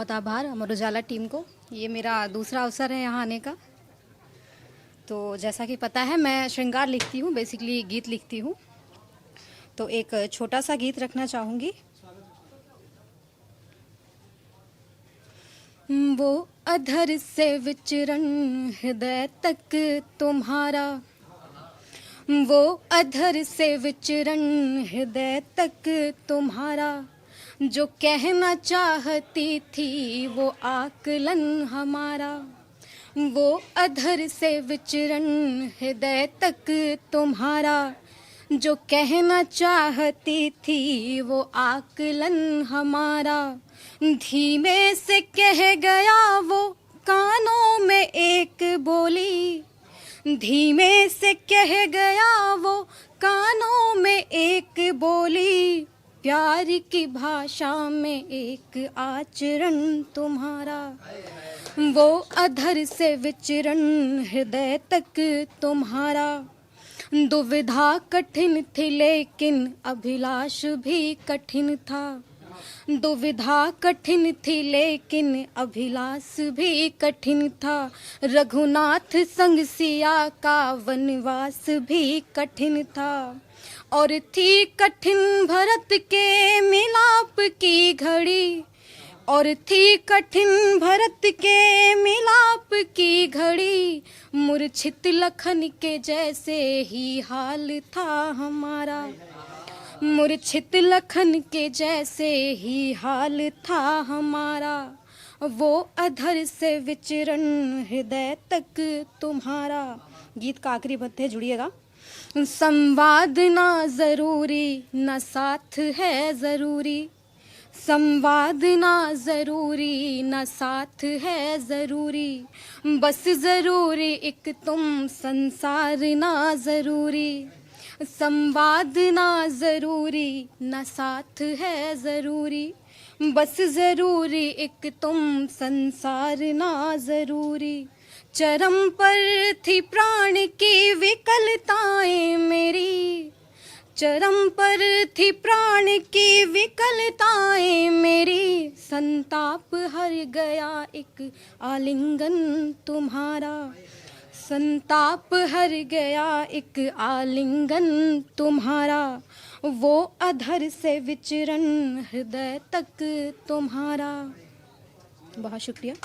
बहुत आभार अमर उजाला टीम को। ये मेरा दूसरा अवसर है यहाँ आने का। तो जैसा कि पता है मैं श्रृंगार लिखती हूँ, बेसिकली गीत लिखती हूँ। तो एक छोटा सा गीत रखना चाहूँगी। वो अधर से विचरण हृदय तक तुम्हारा, वो अधर से विचरण हृदय तक तुम्हारा, जो कहना चाहती थी वो आकलन हमारा। वो अधर से विचरण हृदय तक तुम्हारा, जो कहना चाहती थी वो आकलन हमारा। धीमे से कह गया वो कानों में एक बोली, धीमे से कह गया वो कानों में एक बोली, प्यार की भाषा में एक आचरण तुम्हारा। वो अधर से विचरण हृदय तक तुम्हारा, दुविधा कठिन थी लेकिन अभिलाष भी कठिन था। दुविधा कठिन थी लेकिन अभिलाष भी कठिन था। रघुनाथ संग सिया का वनवास भी कठिन था। और थी कठिन भरत के मिलाप की घड़ी, और थी कठिन भरत के मिलाप की घड़ी, मूर्छित लखन के जैसे ही हाल था हमारा। मूर्छित लखन के जैसे ही हाल था हमारा। वो अधर से विचरण हृदय तक तुम्हारा। गीत का आखिरी पद है, जुड़िएगा। संवाद ना जरूरी ना साथ है जरूरी, संवाद ना जरूरी ना साथ है जरूरी, बस जरूरी एक तुम संसार ना जरूरी। संवाद ना जरूरी ना साथ है जरूरी, बस जरूरी एक तुम संसार ना जरूरी। चरम पर थी प्राण की विकलताएं मेरी, चरम पर थी प्राण की विकलताएं मेरी, संताप हर गया एक आलिंगन तुम्हारा। संताप हर गया एक आलिंगन तुम्हारा। वो अधर से विचरण हृदय तक तुम्हारा। बहुत शुक्रिया।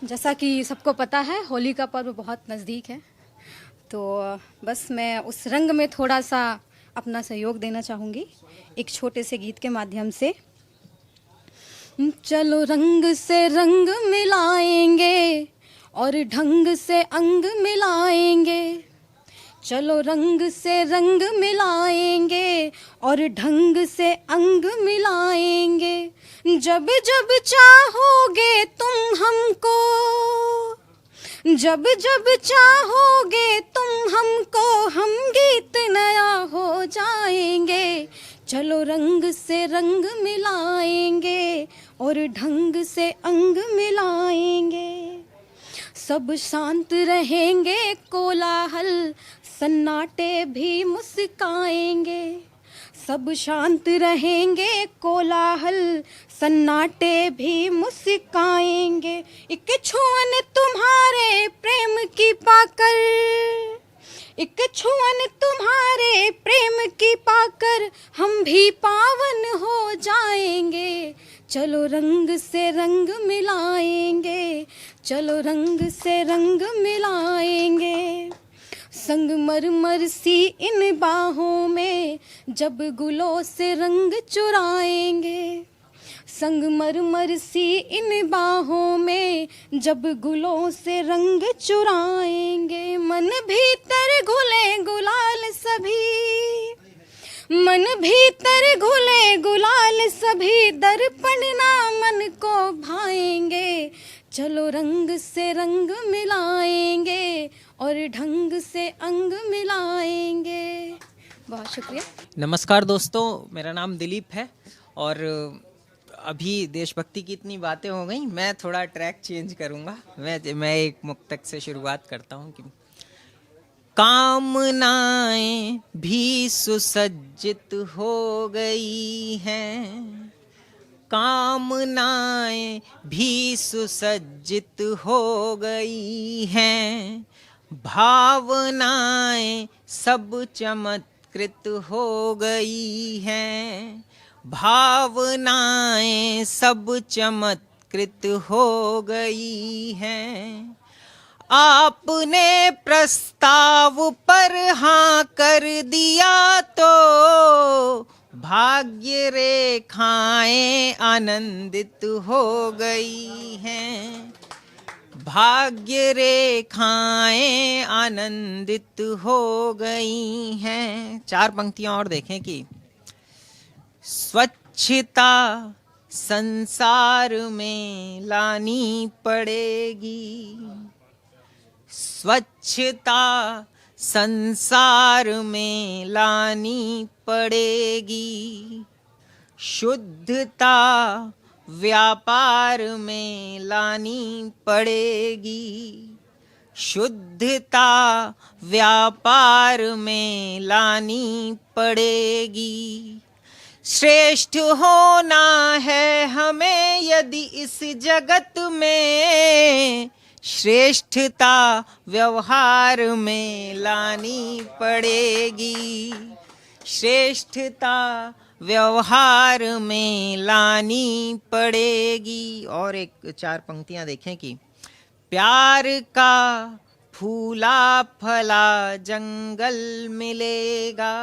जैसा कि सबको पता है होली का पर्व बहुत नज़दीक है, तो बस मैं उस रंग में थोड़ा सा अपना सहयोग देना चाहूँगी एक छोटे से गीत के माध्यम से। चलो रंग से रंग मिलाएंगे और ढंग से अंग मिलाएंगे, चलो रंग से रंग मिलाएंगे और ढंग से अंग मिलाएंगे। जब जब चाहोगे तुम हमको, जब जब चाहोगे तुम हमको, हम गीत नया हो जाएंगे। चलो रंग से रंग मिलाएंगे और ढंग से अंग मिलाएंगे। सब शांत रहेंगे कोलाहल सन्नाटे भी मुस्काएंगे, सब शांत रहेंगे कोलाहल सन्नाटे भी मुस्काएंगे। एक छुअन तुम्हारे प्रेम की पाकर, एक छुअन तुम्हारे प्रेम की पाकर, हम भी पावन हो जाएंगे। चलो रंग से रंग मिलाएंगे, चलो रंग से रंग मिलाएंगे। संगमरमर सी इन बाहों में जब गुलों से रंग चुराएंगे, संगमरमर सी इन बाहों में जब गुलों से रंग चुराएंगे। मन भीतर घुले गुलाल सभी, मन भीतर घुले गुलाल सभी, दर्पण ना मन को भाएंगे। चलो रंग से रंग मिलाएंगे और ढंग से अंग मिलाएंगे। बहुत शुक्रिया। नमस्कार दोस्तों, मेरा नाम दिलीप है और अभी देशभक्ति की इतनी बातें हो गई, मैं थोड़ा ट्रैक चेंज करूंगा। मैं एक मुक्तक से शुरुआत करता हूं कि कामनाएं भी सुसज्जित हो गई हैं, कामनाएं भी सुसज्जित हो गई हैं, भावनाएं सब चमत्कृत हो गई हैं, भावनाएं सब चमत्कृत हो गई हैं। आपने प्रस्ताव पर हाँ कर दिया तो भाग्य रेखाएं आनंदित हो गई हैं, भाग्य रेखाएं आनंदित हो गई हैं। 4 पंक्तियां और देखें कि स्वच्छता संसार में लानी पड़ेगी, स्वच्छता संसार में लानी पड़ेगी, शुद्धता व्यापार में लानी पड़ेगी, शुद्धता व्यापार में लानी पड़ेगी। श्रेष्ठ होना है हमें यदि इस जगत में, श्रेष्ठता व्यवहार में लानी पड़ेगी, श्रेष्ठता व्यवहार में लानी पड़ेगी। और एक 4 पंक्तियां देखें कि प्यार का फूला फला जंगल मिलेगा,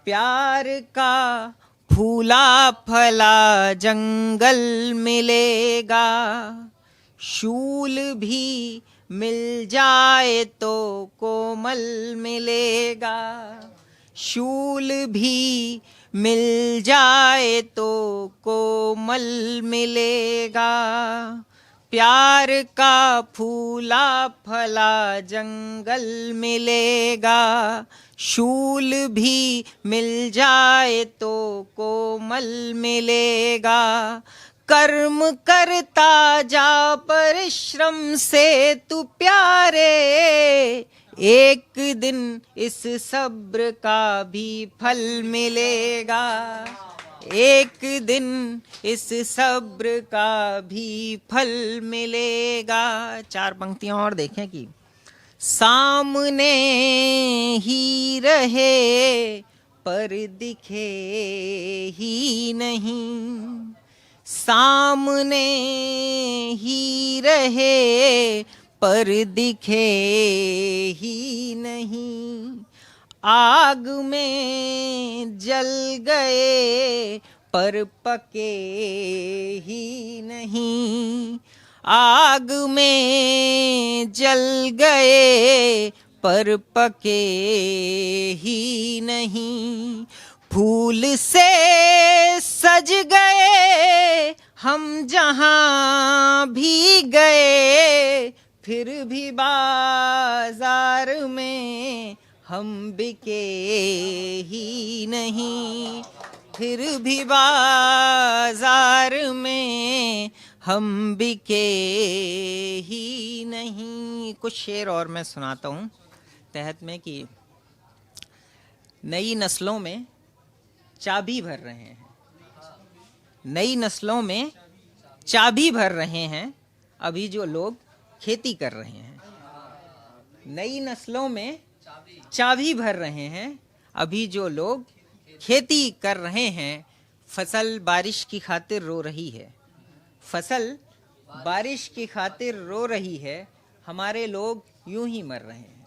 प्यार का फूला फला जंगल मिलेगा, शूल भी मिल जाए तो कोमल मिलेगा, शूल भी मिल जाए तो कोमल मिलेगा, प्यार का फूला फला जंगल मिलेगा, शूल भी मिल जाए तो कोमल मिलेगा, कर्म करता जा परिश्रम से तू प्यारे, एक दिन इस सब्र का भी फल मिलेगा, एक दिन इस सब्र का भी फल मिलेगा। 4 पंक्तियां और देखें कि सामने ही रहे पर दिखे ही नहीं, सामने ही रहे पर दिखे ही नहीं, आग में जल गए पर पके ही नहीं, आग में जल गए पर पके ही नहीं, फूल से सज गए हम जहाँ भी गए, फिर भी बाजार में हम बिके ही नहीं, फिर भी बाजार में हम बिके ही नहीं। कुछ शेर और मैं सुनाता हूँ तहत में कि नई नस्लों में चाबी भर रहे हैं, नई नस्लों में चाबी भर रहे हैं अभी जो लोग खेती कर रहे हैं, नई नस्लों में चाबी भर रहे हैं अभी जो लोग खेती कर रहे हैं। फसल बारिश की खातिर रो रही है, फसल बारिश की खातिर रो रही है, हमारे लोग यूं ही मर रहे हैं,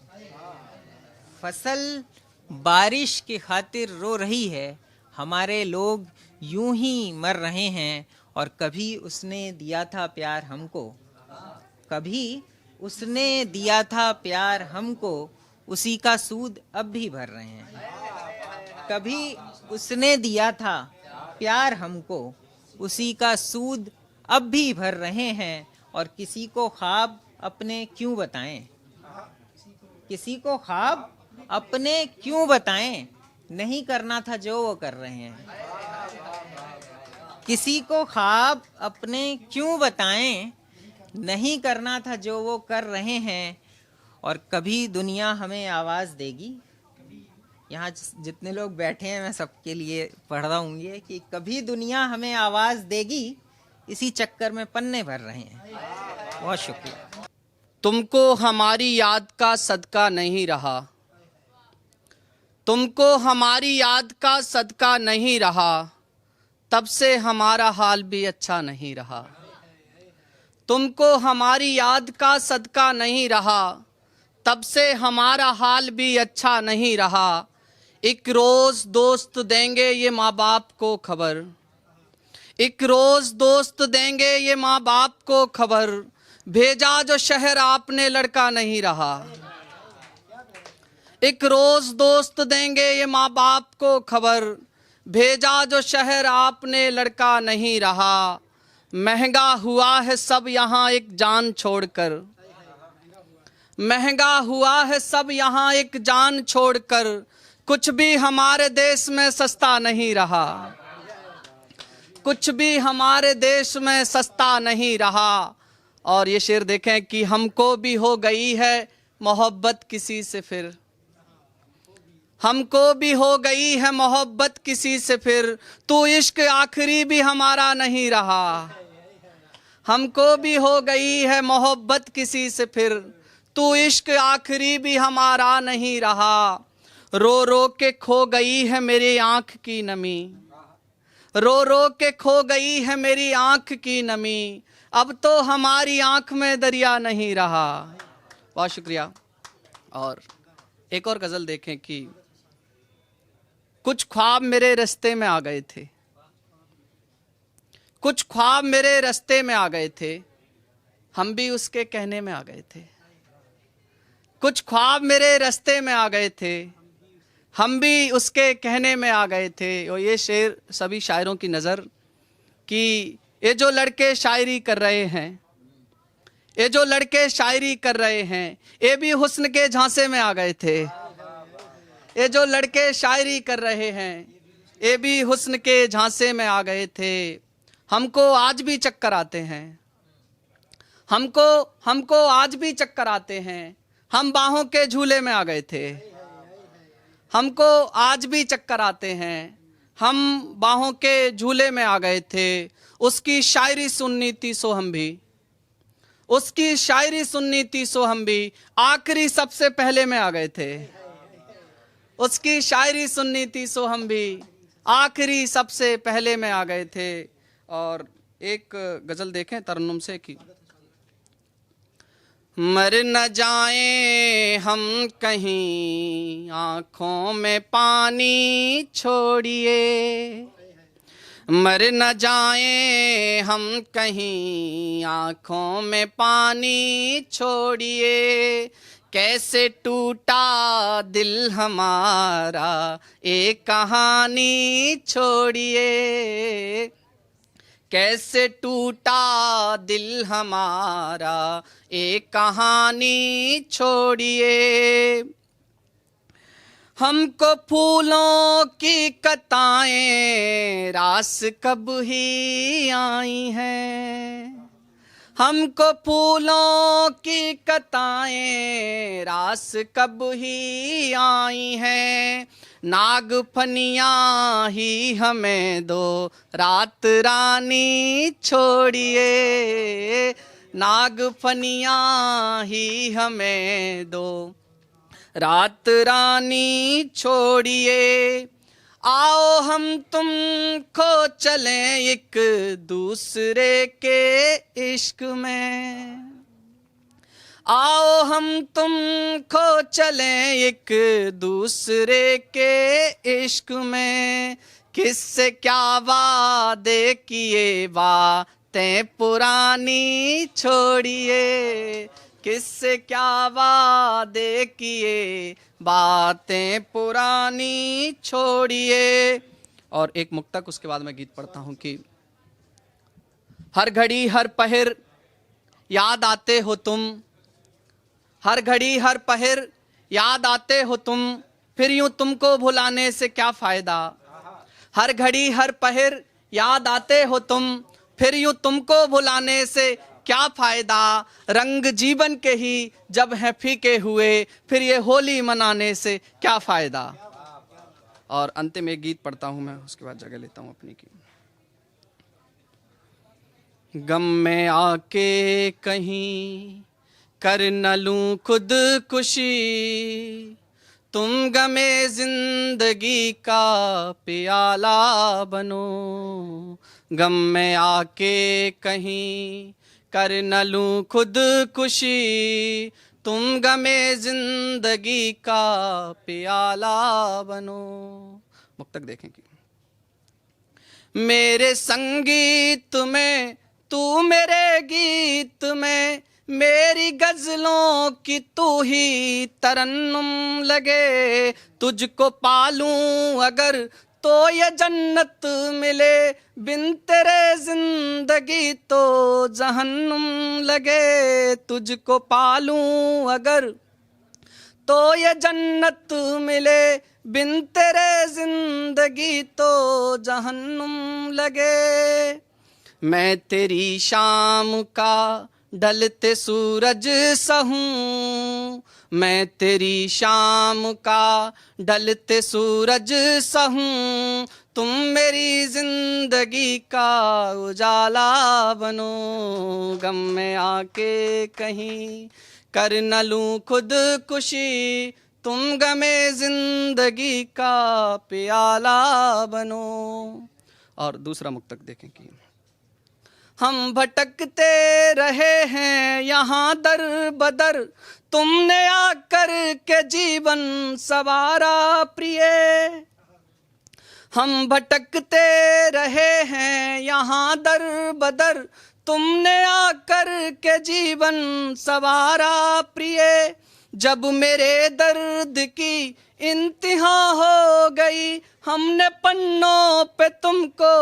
फसल बारिश की खातिर रो रही है, हमारे लोग यूं ही मर रहे हैं। और कभी उसने दिया था प्यार हमको, कभी उसने दिया था प्यार हमको, उसी का सूद अब भी भर रहे हैं, कभी उसने दिया था प्यार हमको, उसी का सूद अब भी भर रहे हैं। और किसी को ख्वाब अपने क्यों बताएं, किसी को ख्वाब अपने क्यों बताएं, नहीं करना था जो वो कर रहे हैं, किसी को ख्वाब अपने क्यों बताएं, नहीं करना था जो वो कर रहे हैं। और कभी दुनिया हमें आवाज़ देगी, यहाँ जितने लोग बैठे हैं मैं सबके लिए पढ़ रहा हूँ ये कि कभी दुनिया हमें आवाज देगी, इसी चक्कर में पन्ने भर रहे हैं। बहुत शुक्रिया। तुमको हमारी याद का सदका नहीं रहा, तुमको हमारी याद का सदका नहीं रहा, तब से हमारा हाल भी अच्छा नहीं रहा। तुमको हमारी याद का सदका नहीं रहा, तब से हमारा हाल भी अच्छा नहीं रहा। एक रोज दोस्त देंगे ये माँ बाप को खबर, एक रोज दोस्त देंगे ये माँ बाप को खबर, भेजा जो शहर आपने लड़का नहीं रहा। एक रोज दोस्त देंगे ये माँ बाप को खबर, भेजा जो शहर आपने लड़का नहीं रहा। महंगा हुआ है सब यहाँ एक जान छोड़कर, महंगा हुआ है सब यहाँ एक जान छोड़कर, कुछ भी हमारे देश में सस्ता नहीं रहा, कुछ भी हमारे देश में सस्ता नहीं रहा। और ये शेर देखें कि हमको भी हो गई है मोहब्बत किसी से फिर, हमको भी हो गई है मोहब्बत किसी से फिर, तू इश्क आखिरी भी हमारा नहीं रहा। हमको भी हो गई है मोहब्बत किसी से फिर, तू इश्क आखिरी भी हमारा नहीं रहा। रो रो के खो गई है मेरी आंख की नमी, रो रो के खो गई है मेरी आंख की नमी, अब तो हमारी आंख में दरिया नहीं रहा। बहुत शुक्रिया। और एक और गजल देखें कि कुछ ख्वाब मेरे रास्ते में आ गए थे, कुछ ख्वाब मेरे रास्ते में आ गए थे, हम भी उसके कहने में आ गए थे। कुछ ख्वाब मेरे रास्ते में आ गए थे, हम भी उसके कहने में आ गए थे। और ये शेर सभी शायरों की नज़र कि ये जो लड़के शायरी कर रहे हैं, ये जो लड़के शायरी कर रहे हैं, ये भी हुस्न के झांसे में आ गए थे। ये जो लड़के शायरी कर रहे हैं, ये भी हुस्न के झांसे में आ गए थे। हमको आज भी चक्कर आते हैं, हमको आज भी चक्कर आते हैं, हम बाहों के झूले में आ गए थे। हमको आज भी चक्कर आते हैं, हम बाहों के झूले में आ गए थे। उसकी शायरी सुननी थी सो हम भी, उसकी शायरी सुननी थी सो हम भी, आखिरी सबसे पहले में आ गए थे। उसकी शायरी सुननी थी सो हम भी, आखिरी सबसे पहले में आ गए थे। और एक गजल देखें तरन्नुम से कि मर न जाएं हम कहीं आँखों में पानी छोड़िए, मर न जाएं हम कहीं आँखों में पानी छोड़िए। कैसे टूटा दिल हमारा एक कहानी छोड़िए, कैसे टूटा दिल हमारा एक कहानी छोड़िए। हमको फूलों की कताएं रास कब ही आई हैं, हमको फूलों की कताएं रास कब ही आई हैं। नागफनियाँ ही हमें दो रात रानी छोड़िए, नागफनियाँ ही हमें दो रात रानी छोड़िए। आओ हम तुम खो चलें एक दूसरे के इश्क में, आओ हम तुम खो चलें एक दूसरे के इश्क में। किससे क्या वादे किए बातें पुरानी छोड़िए, किससे क्या वादे किए बातें पुरानी छोड़िए। और एक मुक्तक उसके बाद मैं गीत पढ़ता हूँ कि हर घड़ी हर पहर याद आते हो तुम, हर घड़ी हर पहर याद आते हो तुम, फिर यूं तुमको भुलाने से क्या फायदा। हर घड़ी हर पहर याद आते हो तुम, फिर यूं तुमको भुलाने से क्या फायदा। रंग जीवन के ही जब हैं फीके हुए, फिर ये होली मनाने से क्या फायदा। और अंतिम एक गीत पढ़ता हूँ मैं, उसके बाद जगह लेता हूँ अपनी की। गम में आके कहीं कर न लूं खुदकुशी, तुम गमे जिंदगी का प्याला बनो। गम में आके कहीं कर न लूं खुदकुशी, तुम गमे जिंदगी का प्याला बनो। मुक्तक देखें कि मेरे संगीत में तू मेरे गीत में, मेरी गजलों की तू ही तरन्नुम लगे। तुझको पालूं अगर तो ये जन्नत मिले, बिन तेरे जिंदगी तो जहन्नुम लगे। तुझको पालूं अगर तो ये जन्नत मिले, बिन तेरे जिंदगी तो जहन्नुम लगे। मैं तेरी शाम का ढलते सूरज सा हूँ, मैं तेरी शाम का ढलते सूरज सा हूँ। तुम मेरी जिंदगी का उजाला बनो। गम में आके कहीं कर न लूं खुदकुशी, तुम गमे जिंदगी का प्याला बनो। और दूसरा मुक्तक देखें कि हम भटकते रहे हैं यहाँ दर बदर, तुमने आकर के जीवन सवारा प्रिय। हम भटकते रहे हैं यहाँ दर बदर, तुमने आकर के जीवन सवारा प्रिय। जब मेरे दर्द की इंतहा हो गई, हमने पन्नों पे तुमको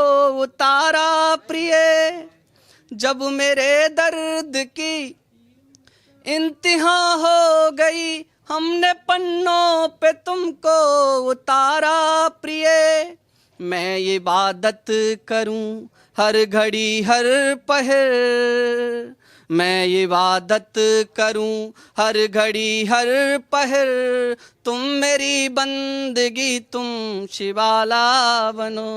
उतारा प्रिय। जब मेरे दर्द की इंतहा हो गई, हमने पन्नों पे तुमको उतारा प्रिय। मैं इबादत करूं हर घड़ी हर पहर, मैं इबादत करूं हर घड़ी हर पहर। तुम मेरी बंदगी तुम शिवाला बनो।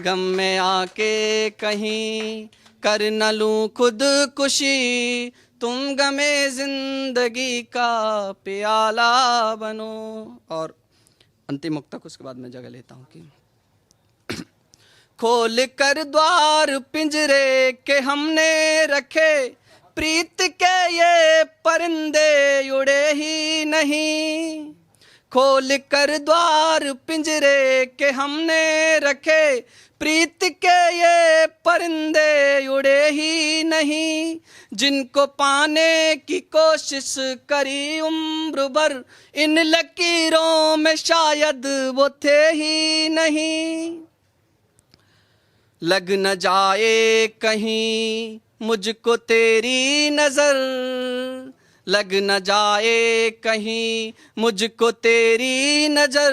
गम में आके कहीं कर न लूं खुदकुशी, तुम गमे जिंदगी का प्याला बनो। और अंतिम मुक्तक उसके बाद मैं जगह लेता हूँ कि खोल कर द्वार पिंजरे के हमने रखे, प्रीत के ये परिंदे उड़े ही नहीं। खोल कर द्वार पिंजरे के हमने रखे, प्रीत के ये परिंदे उड़े ही नहीं। जिनको पाने की कोशिश करी उम्र भर, इन लकीरों में शायद वो थे ही नहीं। लग न जाए कहीं मुझको तेरी नजर, लग न जाए कहीं मुझको तेरी नजर।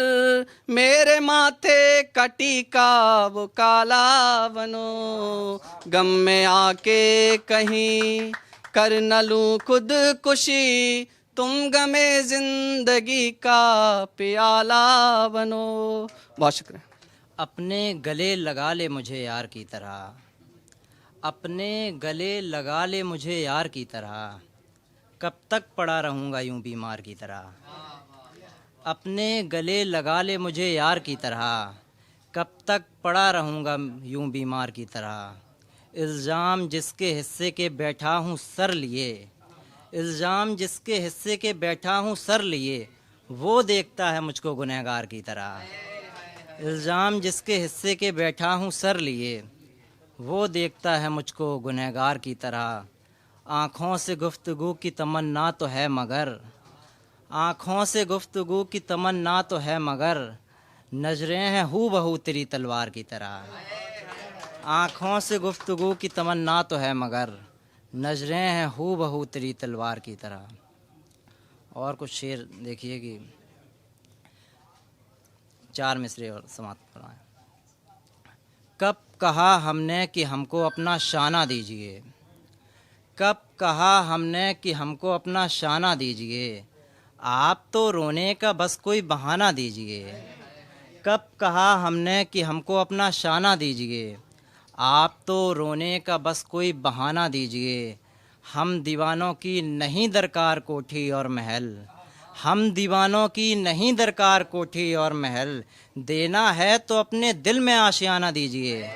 मेरे माथे का टीका वो काला बनो। गम में आके कहीं कर न लूं खुदकुशी, तुम गमे जिंदगी का प्याला बनो। बहुत शुक्रिया। अपने गले लगा ले मुझे यार की तरह, अपने गले लगा ले मुझे यार की तरह। कब तक पड़ा रहूँगा यूं बीमार की तरह। अपने गले लगा ले मुझे यार की तरह, कब तक पड़ा रहूँगा यूं बीमार की तरह। इल्ज़ाम जिसके हिस्से के बैठा हूँ सर लिए, इल्ज़ाम जिसके हिस्से के बैठा हूँ सर लिए, वो देखता है मुझको गुनहगार की तरह। इल्ज़ाम जिसके हिस्से के बैठा हूँ सर लिए, वो देखता है मुझको गुनहगार की तरह। आँखों से गुफ्तगू की तमन्ना तो है मगर, आँखों से गुफ्तगू की तमन्ना तो है मगर, नजरें हैं हू बहू तेरी तलवार की तरह। आँखों से गुफ्तगू की तमन्ना तो है मगर, नजरें हैं हू बहू तेरी तलवार की तरह। और कुछ शेर देखिए कि 4 मिसरे और समाप्त कराएं। कब कहा हमने कि हमको अपना शाना दीजिए, कब कहा हमने कि हमको अपना शाना दीजिए। आप तो रोने का बस कोई बहाना दीजिए, कब कहा हमने कि हमको अपना शाना दीजिए, आप तो रोने का बस कोई बहाना दीजिए। हम दीवानों की नहीं दरकार कोठी और महल, हम दीवानों की नहीं दरकार कोठी और महल, देना है तो अपने दिल में आशियाना दीजिए।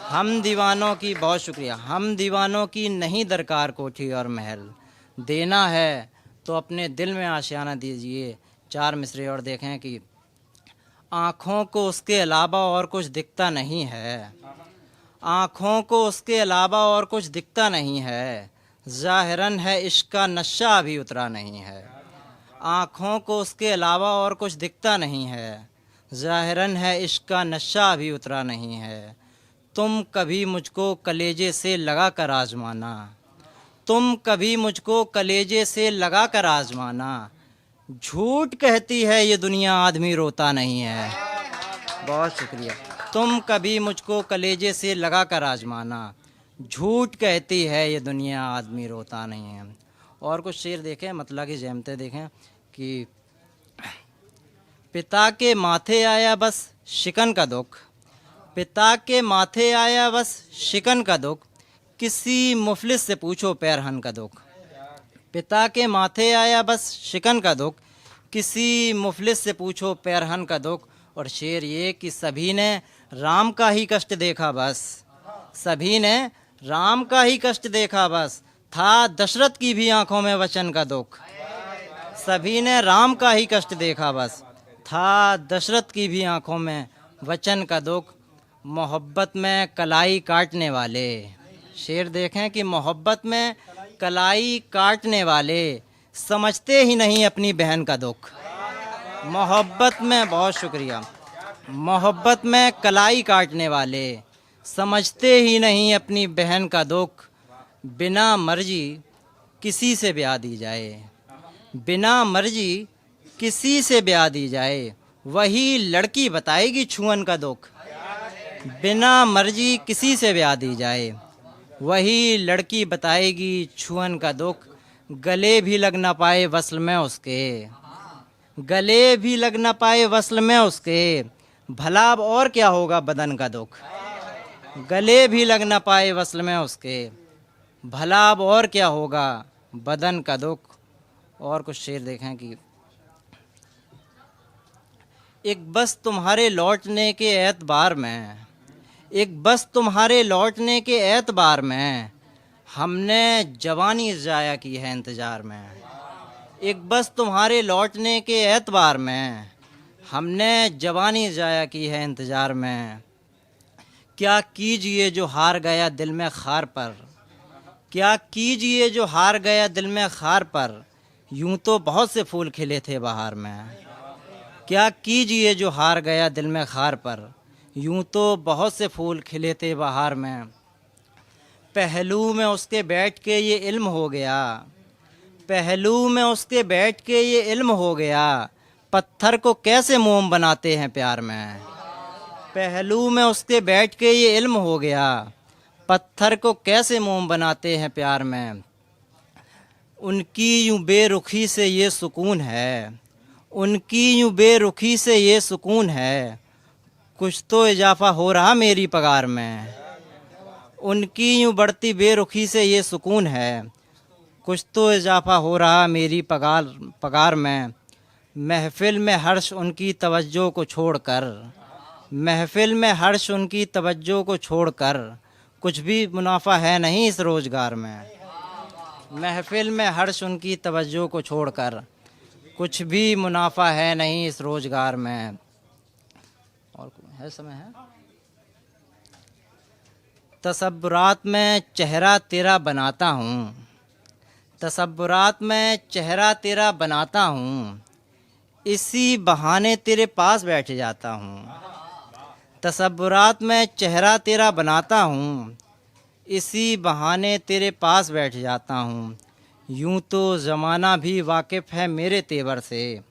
हम दीवानों की, बहुत शुक्रिया, हम दीवानों की नहीं दरकार कोठी और महल, देना है तो अपने दिल में आशियाना दीजिए। 4 मिसरे और देखें कि आँखों को उसके अलावा और कुछ दिखता नहीं है, आँखों को उसके अलावा और कुछ दिखता नहीं है, ज़ाहिरन है इश्क का नशा अभी उतरा नहीं है। आँखों को उसके अलावा और कुछ दिखता नहीं है, ज़ाहिरन है इश्क का नशा अभी उतरा नहीं है। तुम कभी मुझको कलेजे से लगा कर आजमाना, तुम कभी मुझको कलेजे से लगा कर आजमाना, झूठ कहती है ये दुनिया आदमी रोता नहीं है। बहुत शुक्रिया। तुम कभी मुझको कलेजे से लगा कर आजमाना, झूठ कहती है ये दुनिया आदमी रोता नहीं है। और कुछ शेर देखें, मतलब की जहमतें देखें कि पिता के माथे आया बस शिकन का दुख, पिता के माथे आया बस शिकन का दुख, किसी मुफलिस से पूछो पैरहन का दुख। पिता के माथे आया बस शिकन का दुख, किसी मुफलिस से पूछो पैरहन का दुख। और शेर ये कि सभी ने राम का ही कष्ट देखा बस, सभी ने राम का ही कष्ट देखा बस, था दशरथ की भी आंखों में वचन का दुख। सभी ने राम का ही कष्ट देखा बस, था दशरथ की भी आंखों में वचन का दुख। मोहब्बत में कलाई काटने वाले, शेर देखें कि मोहब्बत में कलाई काटने वाले, समझते ही नहीं अपनी बहन का दुख। मोहब्बत में, बहुत शुक्रिया, मोहब्बत में कलाई काटने वाले, समझते ही नहीं अपनी बहन का दुख। बिना मर्जी किसी से ब्याह दी जाए, बिना मर्जी किसी से ब्याह दी जाए, वही लड़की बताएगी छुअन का दुख। बिना मर्जी किसी से ब्याह दी जाए, वही लड़की बताएगी छुअन का दुख। गले भी लग ना पाए वस्ल में उसके, गले भी लग ना पाए वस्ल में उसके, भला अब और क्या होगा बदन का दुख। गले भी लग ना पाए वस्ल में उसके, भला अब और क्या होगा बदन का दुख। और कुछ शेर देखें कि एक बस तुम्हारे लौटने के एतबार में, एक बस तुम्हारे लौटने के एतबार में, हमने जवानी ज़ाया की है इंतज़ार में। एक बस तुम्हारे लौटने के एतबार में, हमने जवानी ज़ाया की है इंतज़ार में। क्या कीजिए जो हार गया दिल में खार पर, क्या कीजिए जो हार गया दिल में खार पर, यूं तो बहुत से फूल खिले थे बहार में। क्या कीजिए जो हार गया दिल में खार पर, यूं तो बहुत से फूल खिले थे बहार में। पहलू में उसके बैठ के ये इल्म हो गया, पहलू में उसके बैठ के ये इल्म हो गया, पत्थर को कैसे मोम बनाते हैं प्यार में। पहलू में उसके बैठ के ये इल्म हो गया, पत्थर को कैसे मोम बनाते हैं प्यार में। उनकी यूं बेरुखी से ये सुकून है, उनकी यूं बेरुखी से ये सुकून है, कुछ तो इजाफा हो रहा मेरी पगार में। उनकी यूं बढ़ती बेरुखी से ये सुकून है, कुछ तो इजाफा हो रहा मेरी पगार में। महफिल में हर्ष उनकी तवज्जो को छोड़कर, महफिल में हर्ष उनकी तवज्जो को छोड़कर, कुछ भी मुनाफा है नहीं इस रोज़गार में। महफिल में हर्ष उनकी तवज्जो को छोड़कर, कुछ भी मुनाफा है नहीं इस रोज़गार में। और है समय है। तसब्बुरात में चेहरा तेरा बनाता हूँ, तसब्बुरात में चेहरा तेरा बनाता हूँ, इसी बहाने तेरे पास बैठ जाता हूँ। तसब्बुरात में चेहरा तेरा बनाता हूँ, इसी बहाने तेरे पास बैठ जाता हूँ। यूं तो ज़माना भी वाकिफ़ है मेरे तेवर से,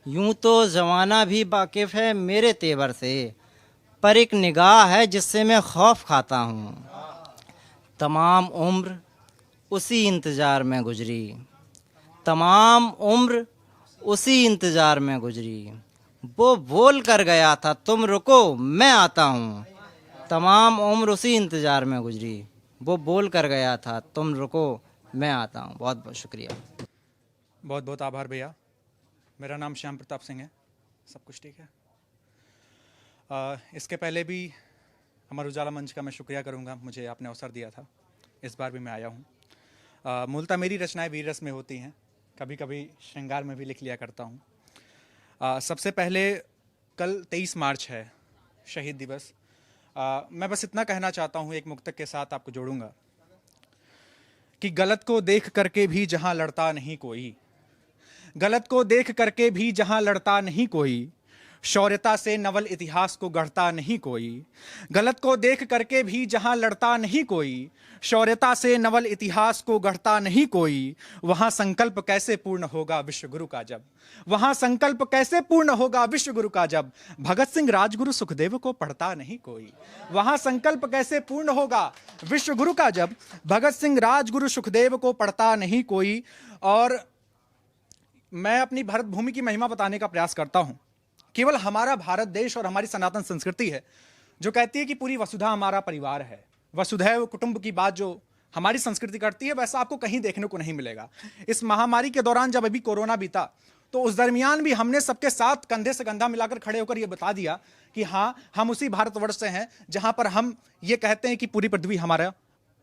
यूं तो ज़माना भी वाकिफ़ है मेरे तेवर से, पर एक निगाह है जिससे मैं खौफ खाता हूँ। तमाम उम्र उसी इंतज़ार में गुजरी, तमाम उम्र उसी इंतज़ार में गुजरी, वो बोल कर गया था तुम रुको मैं आता हूँ, तमाम उम्र उसी इंतज़ार में गुजरी। वो बोल कर गया था तुम रुको मैं आता हूँ। बहुत बहुत शुक्रिया। बहुत बहुत आभार भैया। मेरा नाम श्याम प्रताप सिंह है। सब कुछ ठीक है। इसके पहले भी अमर उजाला मंच का मैं शुक्रिया करूंगा, मुझे आपने अवसर दिया था, इस बार भी मैं आया हूं। मूलतः मेरी रचनाएं वीर रस में होती हैं, कभी कभी श्रृंगार में भी लिख लिया करता हूं। सबसे पहले कल 23 मार्च है, शहीद दिवस। मैं बस इतना कहना चाहता हूं, एक मुक्तक के साथ आपको जोड़ूंगा कि गलत को देख करके भी जहां लड़ता नहीं कोई, गलत को देख करके भी जहां लड़ता नहीं कोई, शौर्यता से नवल इतिहास को गढ़ता नहीं कोई। गलत को देख करके भी जहां लड़ता नहीं कोई, शौर्यता से नवल इतिहास को गढ़ता नहीं कोई, वहां संकल्प कैसे पूर्ण होगा विश्व गुरु का जब, वहां संकल्प कैसे पूर्ण होगा विश्व गुरु का जब, भगत सिंह राजगुरु सुखदेव को पढ़ता नहीं कोई। वहां संकल्प कैसे पूर्ण होगा विश्व गुरु का जब, भगत सिंह राजगुरु सुखदेव को पढ़ता नहीं कोई। और मैं अपनी भारत भूमि की महिमा बताने का प्रयास करता हूं। केवल हमारा भारत देश और हमारी सनातन संस्कृति है जो कहती है कि पूरी वसुधा हमारा परिवार है। वसुधैव कुटुंब की बात जो हमारी संस्कृति करती है, वैसा आपको कहीं देखने को नहीं मिलेगा। इस महामारी के दौरान जब अभी कोरोना बीता, तो उस दरमियान भी हमने सबके साथ कंधे से कंधा मिलाकर खड़े होकर यह बता दिया कि हाँ, हम उसी भारतवर्ष से हैं जहां पर हम ये कहते हैं कि पूरी पृथ्वी हमारा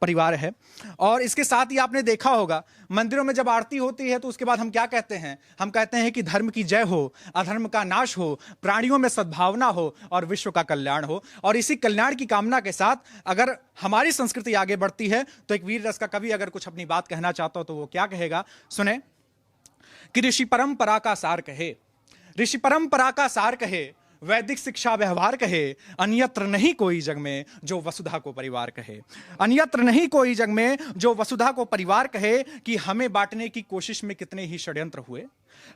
परिवार है। और इसके साथ ही आपने देखा होगा, मंदिरों में जब आरती होती है तो उसके बाद हम क्या कहते हैं? हम कहते हैं कि धर्म की जय हो, अधर्म का नाश हो, प्राणियों में सद्भावना हो और विश्व का कल्याण हो। और इसी कल्याण की कामना के साथ अगर हमारी संस्कृति आगे बढ़ती है तो एक वीर रस का कवि अगर कुछ अपनी बात कहना चाहता हो तो वो क्या कहेगा, सुने कि ऋषि परंपरा का सार कहे, ऋषि परंपरा का सार कहे, वैदिक शिक्षा व्यवहार कहे, अन्यत्र नहीं कोई जग में जो वसुधा को परिवार कहे, अन्यत्र नहीं कोई जग में जो वसुधा को परिवार कहे। कि हमें बांटने की कोशिश में कितने ही षड्यंत्र हुए,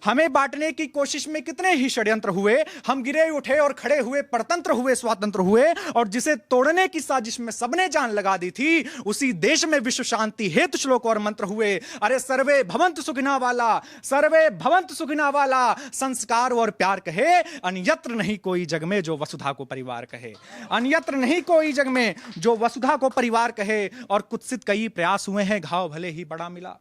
हमें बांटने की कोशिश में कितने ही षड्यंत्र हुए, हम गिरे उठे और खड़े हुए, परतंत्र हुए, स्वतंत्र हुए, और जिसे तोड़ने की साजिश में सबने जान लगा दी थी, उसी देश में विश्व शांति हेतु श्लोक और मंत्र हुए। अरे सर्वे भवंतु सुखिना वाला, सर्वे भवंतु सुखिना वाला संस्कार और प्यार कहे, अन्यत्र नहीं कोई जग में जो वसुधा को परिवार कहे, अन्यत्र नहीं कोई जग में जो वसुधा को परिवार कहे। और कुत्सित कई प्रयास हुए हैं, घाव भले ही बड़ा मिला,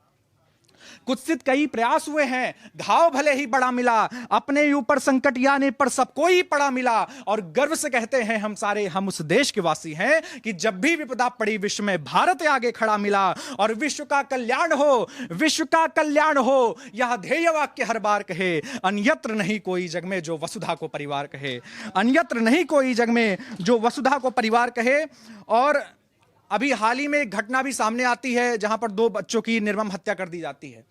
कुत्सित कई प्रयास हुए हैं, घाव भले ही बड़ा मिला, अपने ऊपर संकट आने पर सबको ही पड़ा मिला। और गर्व से कहते हैं हम सारे, हम उस देश के वासी हैं कि जब भी विपदा पड़ी विश्व में भारत आगे खड़ा मिला। और विश्व का कल्याण हो, विश्व का कल्याण हो, यह ध्येय वाक्य हर बार कहे, अन्यत्र नहीं कोई जग में जो वसुधा को परिवार कहे, अन्यत्र नहीं कोई जग में जो वसुधा को परिवार कहे। और अभी हाल ही में एक घटना भी सामने आती है जहां पर 2 बच्चों की निर्मम हत्या कर दी जाती है।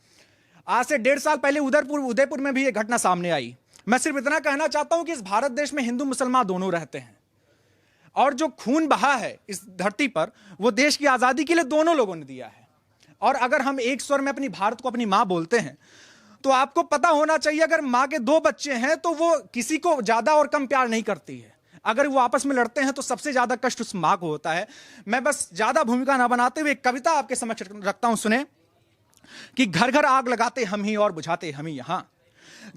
आज से 1.5 साल पहले उदयपुर में भी एक घटना सामने आई। मैं सिर्फ इतना कहना चाहता हूं कि इस भारत देश में हिंदू मुसलमान दोनों रहते हैं, और जो खून बहा है इस धरती पर वो देश की आजादी के लिए दोनों लोगों ने दिया है। और अगर हम एक स्वर में अपनी भारत को अपनी मां बोलते हैं तो आपको पता होना चाहिए, अगर मां के 2 बच्चे हैं तो वो किसी को ज्यादा और कम प्यार नहीं करती है। अगर वो आपस में लड़ते हैं तो सबसे ज्यादा कष्ट उस मां को होता है। मैं बस ज्यादा भूमिका ना बनाते हुए एक कविता आपके समक्ष रखता हूं, सुने कि घर घर आग लगाते हम ही और बुझाते हम ही यहां,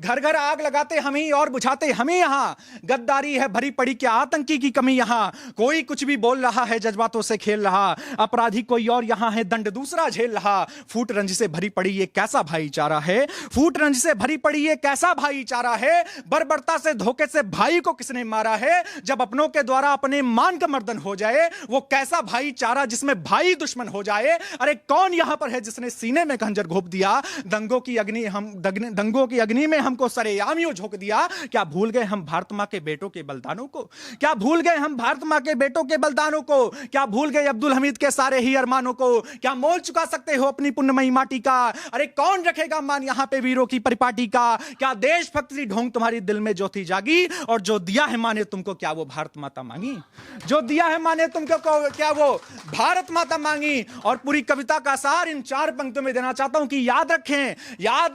घर घर आग लगाते हम ही और बुझाते हम ही यहां, गद्दारी है भरी पड़ी क्या आतंकी की कमी यहां, कोई कुछ भी बोल रहा है जज्बातों से खेल रहा, अपराधी कोई और यहां है दंड दूसरा झेल रहा। फूट रंज से भरी पड़ी ये कैसा भाईचारा है, फूट रंज से भरी पड़ी ये कैसा भाईचारा है, बर्बरता से धोखे से भाई को किसने मारा है, जब अपनों के द्वारा अपने मान का मर्दन हो जाए वो कैसा भाईचारा जिसमें भाई दुश्मन हो जाए। अरे कौन यहां पर है जिसने सीने में खंजर घोंप दिया, दंगों की अग्नि में हमको सरेआम यूं झोंक दिया। क्या भूल गए हम भारत मां के बेटों के बलिदानों को, क्या भूल गए हम भारत मां के बेटों के बलिदानों को, क्या भूल गए अब्दुल हमीद के सारे ही अरमानों को, क्या मोल चुका सकते हो अपनी पुण्यमयी माटी का। अरे कौन रखेगा मान यहां पे वीरों की परिपाटी का, क्या देशभक्ति ढोंग तुम्हारी दिल में जो थी जागी, और जो दिया है माने तुमको क्या वो भारत माता मांगी, जो दिया है माने तुमको क्या वो भारत माता मांगी। और पूरी कविता का सार इन 4 पंक्तियों में देना चाहता हूं कि याद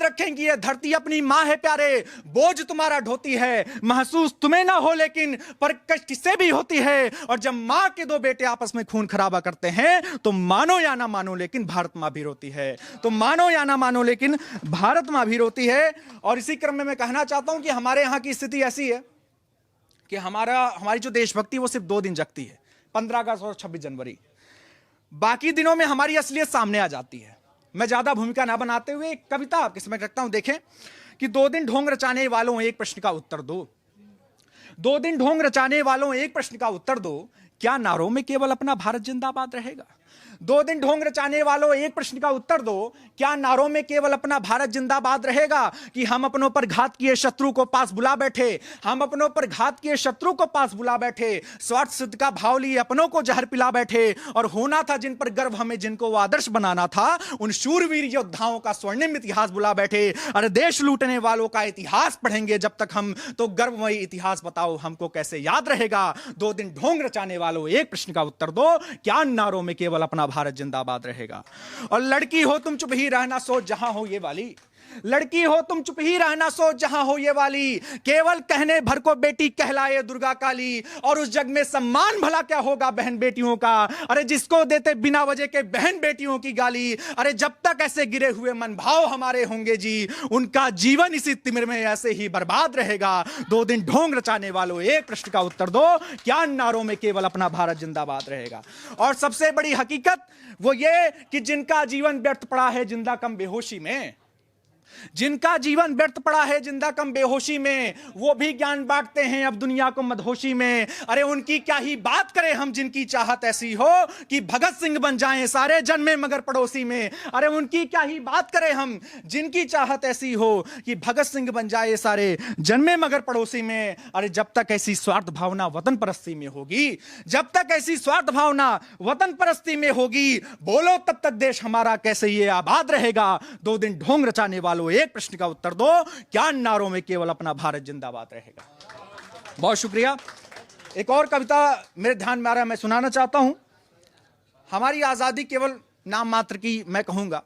रखें कि यह धरती अपनी मां है प्यारे, बोझ तुम्हारा ढोती है, महसूस तुम्हें ना हो लेकिन पर किससे भी होती है। और जब मां के दो बेटे आपस में खून खराबा करते हैं तो मानो या ना मानो लेकिन भारत मां भी रोती है। तो मानो या ना मानो लेकिन भारत मां भी रोती है। और इसी क्रम में मैं कहना चाहता हूं कि हमारे यहां की स्थिति ऐसी है कि हमारी जो देशभक्ति वो सिर्फ 2 दिन जगती है, 15 अगस्त और 26 जनवरी। बाकी दिनों में हमारी असलियत सामने आ जाती है। मैं ज्यादा भूमिका ना बनाते हुए एक कविता आपके समय रखता हूं। देखें कि 2 दिन ढोंग रचाने वालों एक प्रश्न का उत्तर दो, 2 दिन ढोंग रचाने वालों एक प्रश्न का उत्तर दो, क्या नारों में केवल अपना भारत जिंदाबाद रहेगा। 2 दिन ढोंग रचाने वालों एक प्रश्न का उत्तर दो, क्या नारों में केवल अपना भारत जिंदाबाद रहेगा कि हम अपनों पर घात किए शत्रु को पास बुला बैठे, हम अपनों पर घात किए शत्रु को पास बुला बैठे, स्वार्थ सिद्ध का भाव लिए अपनों को जहर पिला बैठे। और होना था जिन पर गर्व हमें, जिनको वो आदर्श बनाना था, उन शूरवीर योद्धाओं का स्वर्णिम इतिहास बुला बैठे। अरे देश लूटने वालों का इतिहास पढ़ेंगे जब तक हम, तो गर्वमयी इतिहास बताओ हमको कैसे याद रहेगा। 2 दिन ढोंग रचाने वालों एक प्रश्न का उत्तर दो, क्या नारों में केवल अपना भारत जिंदाबाद रहेगा। और लड़की हो तुम चुप ही रहना सोच जहां हो ये वाली, लड़की हो तुम चुप ही रहना सोच जहां हो ये वाली, केवल कहने भर को बेटी कहलाए दुर्गा काली। और उस जग में सम्मान भला क्या होगा बहन बेटियों का, अरे जिसको देते बिना वजह के बहन बेटियों की गाली। अरे जब तक ऐसे गिरे हुए मन भाव हमारे होंगे जी, उनका जीवन इसी तिमिर में ऐसे ही बर्बाद रहेगा। 2 दिन ढोंग रचाने वालों एक प्रश्न का उत्तर दो, क्या नारों में केवल अपना भारत जिंदाबाद रहेगा। और सबसे बड़ी हकीकत वो ये कि जिनका जीवन व्यर्थ पड़ा है जिंदा कम बेहोशी में, जिनका जीवन व्यर्थ पड़ा है जिंदा कम बेहोशी में, वो भी ज्ञान बांटते हैं अब दुनिया को मदहोशी में। अरे उनकी क्या ही बात करें हम जिनकी चाहत ऐसी हो कि भगत सिंह बन जाएं सारे जन्मे मगर पड़ोसी में। अरे उनकी क्या ही बात करें हम जिनकी चाहत ऐसी हो कि भगत सिंह बन जाए सारे जन्मे मगर पड़ोसी में। अरे जब तक ऐसी स्वार्थ भावना वतन परस्ती में होगी, जब तक ऐसी स्वार्थ भावना वतन परस्ती में होगी, बोलो तब तक देश हमारा कैसे ये आबाद रहेगा। 2 दिन ढोंग रचाने वालों एक प्रश्न का उत्तर दो, क्या नारों में केवल अपना भारत जिंदाबाद रहेगा। बहुत शुक्रिया। एक और कविता मेरे ध्यान में आ रहा है, मैं सुनाना चाहता हूं। हमारी आजादी केवल नाम मात्र की मैं कहूंगा,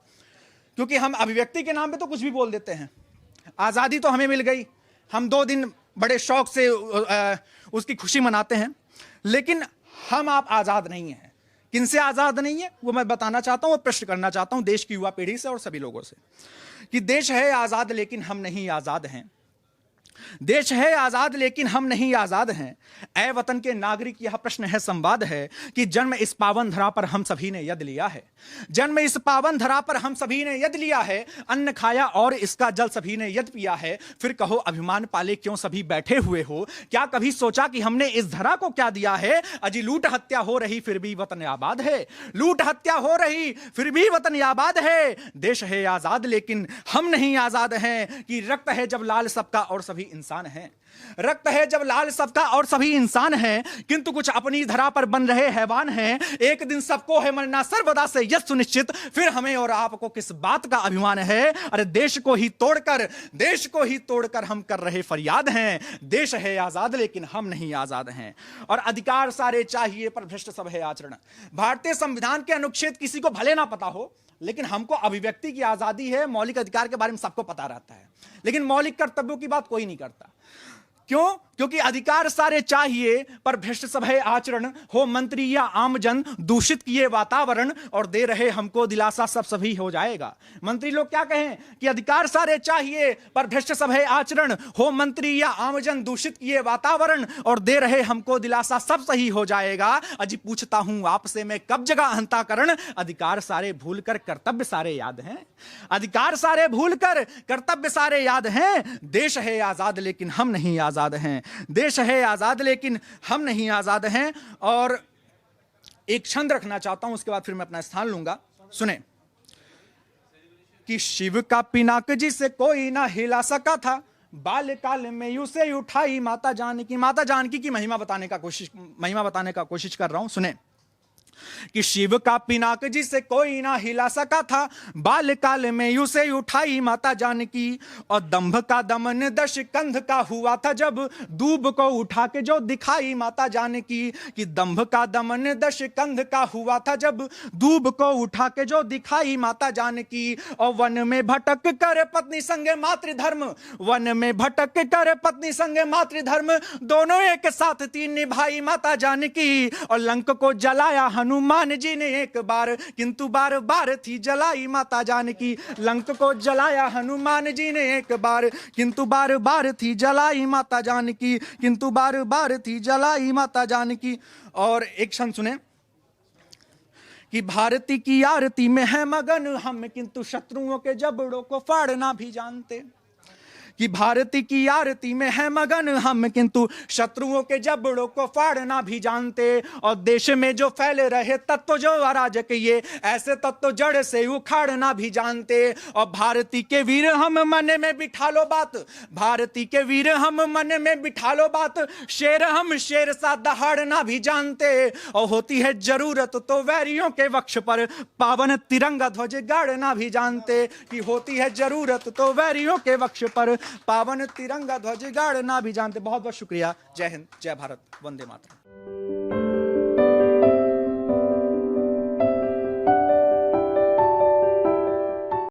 क्योंकि हम अभिव्यक्ति के नाम पे तो कुछ भी बोल देते हैं। आजादी तो हमें मिल गई, हम 2 दिन बड़े शौक से उसकी खुशी मनाते हैं, लेकिन हम आप आजाद नहीं हैं। किनसे आजाद नहीं है वो मैं बताना चाहता हूं और प्रश्न करना चाहता हूं देश की युवा पीढ़ी से और सभी लोगों से कि देश है आजाद लेकिन हम नहीं आजाद हैं। देश है आजाद लेकिन हम नहीं आजाद हैं। ऐ वतन के नागरिक यह प्रश्न है, संवाद है कि जन्म इस पावन धरा पर हम सभी ने यद लिया है। जन्म इस पावन धरा पर हम सभी ने यद लिया है, अन्न खाया और इसका जल सभी ने यद पिया है। फिर कहो अभिमान पाले क्यों सभी बैठे हुए हो, क्या कभी सोचा कि हमने इस धरा को क्या दिया है। अजी लूट हत्या हो रही फिर भी वतन आबाद है, लूट हत्या हो रही फिर भी वतन आबाद है। देश है आजाद लेकिन हम नहीं आजाद हैं कि रक्त है जब लाल सबका और सभी इंसान हैं। रक्त है जब लाल सबका और सभी इंसान हैं, किंतु कुछ अपनी धरा पर बन रहे हैवान हैं। एक दिन सबको है मरना सर्वदा से यह सुनिश्चित, फिर हमें और आपको किस बात का अभिमान है। अरे देश को ही तोड़कर हम कर रहे फरियाद हैं। देश है आजाद लेकिन हम नहीं आजाद हैं। और अधिकार सारे चाहिए पर भ्रष्ट सब है आचरण। भारतीय संविधान के अनुच्छेद किसी को भले ना पता हो, लेकिन हमको अभिव्यक्ति की आजादी है, मौलिक अधिकार के बारे में सबको पता रहता है, लेकिन मौलिक कर्तव्यों की बात कोई नहीं करता। क्यों? क्योंकि अधिकार सारे चाहिए पर भ्रष्ट सब है आचरण। हो मंत्री या आमजन दूषित किए वातावरण, और दे रहे हमको दिलासा सब सभी हो जाएगा। मंत्री लोग क्या कहें कि अधिकार सारे चाहिए पर भ्रष्ट सब है आचरण। हो मंत्री या आमजन दूषित किए वातावरण, और दे रहे हमको दिलासा सब सही हो जाएगा। अजी पूछता हूं आपसे मैं कब जगह अंताकरण, अधिकार सारे भूलकर कर्तव्य सारे याद हैं। अधिकार सारे भूलकर कर्तव्य सारे याद हैं। देश है आजाद लेकिन हम नहीं आजाद हैं। देश है आजाद लेकिन हम नहीं आजाद हैं। और एक छंद रखना चाहता हूं, उसके बाद फिर मैं अपना स्थान लूंगा। सुने कि शिव का पिनाक जिसे कोई ना हिला सका था, बाल्यकाल में उसे उठाई माता जानकी। माता जानकी की महिमा बताने का कोशिश कर रहा हूं। सुने कि शिव का पिनाक जिसे कोई ना हिला सका था, बालकाल में उसे उठाई माता जानकी। और दंभ का दमन दश कंध का हुआ था जब दूब को उठा के जो दिखाई माता जानकी। कि दंभ का दमन दश कंध का हुआ था जब दूब को उठा के जो दिखाई माता जानकी। और वन में भटक कर पत्नी संगे मातृधर्म, वन में भटक कर पत्नी संगे मातृधर्म, दोनों एक साथ थी निभाई माता जानकी। और लंक को जलाया हनुमान जी ने एक बार, किंतु बार बार थी जलाई माता जानकी। लंक को जलाया हनुमान जी ने एक बार, किंतु बार बार थी जलाई माता जानकी, किंतु बार बार थी जलाई माता जानकी। और एक क्षण सुने कि भारती की आरती में है मगन हम, किंतु शत्रुओं के जबड़ों को फाड़ना भी जानते। कि भारती की आरती में है मगन हम, किंतु शत्रुओं के जबड़ों को फाड़ना भी जानते। और देश में जो फैले रहे तत्व जो अराजक, ये ऐसे तत्व जड़ से उखाड़ना भी जानते। और भारती के वीर हम मन में बिठा लो बात, भारती के वीर हम मन में बिठा लो बात, शेर हम शेर सा दहाड़ना भी जानते। और होती है जरूरत तो वैरियों के वक्ष पर पावन तिरंगा ध्वज गाड़ना भी जानते। कि होती है जरूरत तो वैरियों के वक्ष पर पावन तिरंगा ध्वज गाड़ना भी जानते। बहुत बहुत शुक्रिया। जय हिंद, जय भारत, वंदे मातरम।